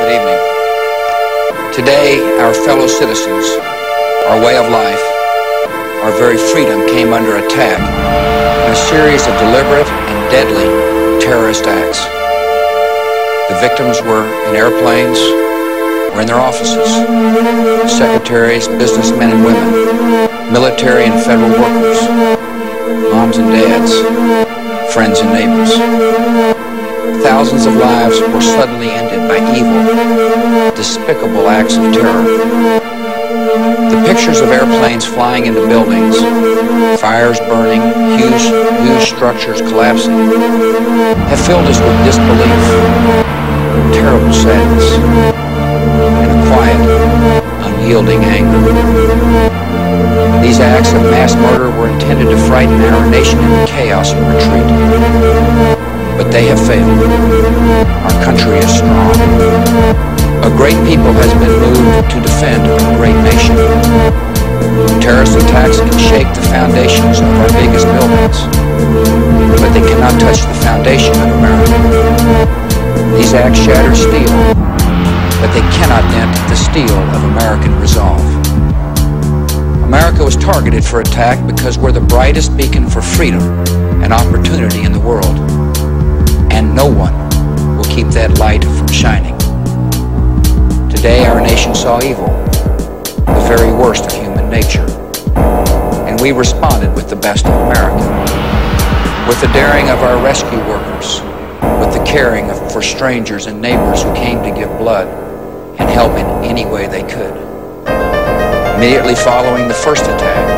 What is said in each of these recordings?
Good evening. Today, our fellow citizens, our way of life, our very freedom came under attack in a series of deliberate and deadly terrorist acts. The victims were in airplanes or in their offices, secretaries, businessmen and women, military and federal workers, moms and dads, friends and neighbors. Thousands of lives were suddenly ended by evil, despicable acts of terror. The pictures of airplanes flying into buildings, fires burning, huge structures collapsing, have filled us with disbelief, terrible sadness, and a quiet, unyielding anger. These acts of mass murder were intended to frighten our nation into chaos and retreat. But they have failed. Our country is strong. A great people has been moved to defend a great nation. Terrorist attacks can shake the foundations of our biggest buildings, but they cannot touch the foundation of America. These acts shatter steel, but they cannot dent the steel of American resolve. America was targeted for attack because we're the brightest beacon for freedom and opportunity in the world. And no one will keep that light from shining. Today our nation saw evil, the very worst of human nature, and we responded with the best of America, with the daring of our rescue workers, with the caring for strangers and neighbors who came to give blood and help in any way they could. Immediately following the first attack,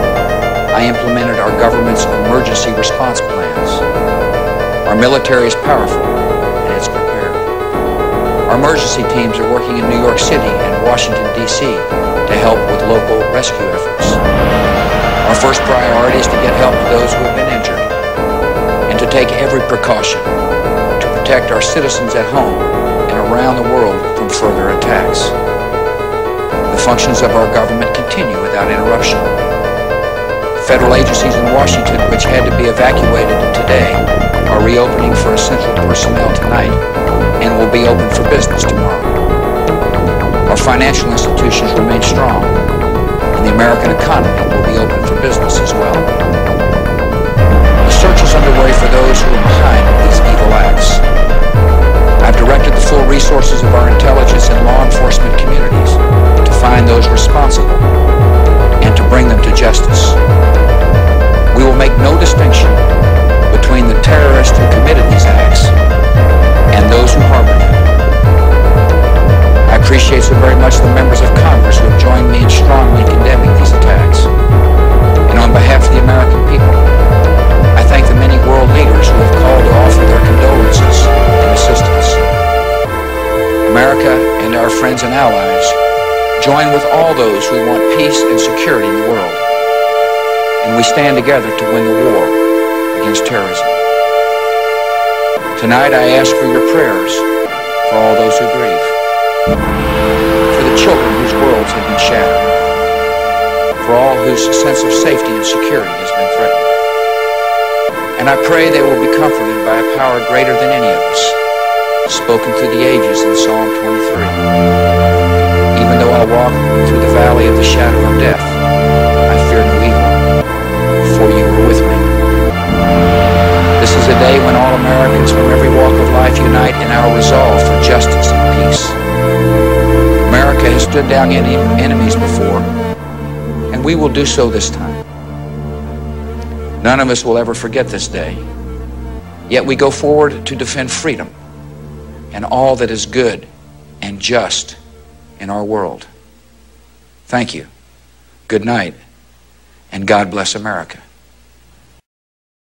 I implemented our government's emergency response plans. Our military is powerful, and it's prepared. Our emergency teams are working in New York City and Washington, D.C. to help with local rescue efforts. Our first priority is to get help to those who have been injured and to take every precaution to protect our citizens at home and around the world from further attacks. The functions of our government continue without interruption. Federal agencies in Washington, which had to be evacuated today, are reopening for essential personnel tonight and will be open for business tomorrow. Our financial institutions remain strong, and the American economy will be open for business as well. The search is underway for those who are behind these evil acts. I've directed the full resources of our intelligence and law enforcement communities to find those responsible and to bring them to justice. We will make no distinction between the terrorists who committed these acts and those who harbor them. I appreciate so very much the members of Congress who have joined me in strongly condemning these attacks. And on behalf of the American people, I thank the many world leaders who have called to offer their condolences and assistance. America and our friends and allies join with all those who want peace and security in the world. And we stand together to win the war against terrorism. Tonight I ask for your prayers for all those who grieve, for the children whose worlds have been shattered, for all whose sense of safety and security has been threatened. And I pray they will be comforted by a power greater than any of us, spoken through the ages in Psalm 23. Even though I walk through the valley of the shadow of death, I fear no evil, for you are with me. This is a day when all Americans from every walk of life unite in our resolve for justice and peace. America has stood down enemies before, and we will do so this time. None of us will ever forget this day, yet we go forward to defend freedom and all that is good and just in our world. Thank you. Good night, and God bless America.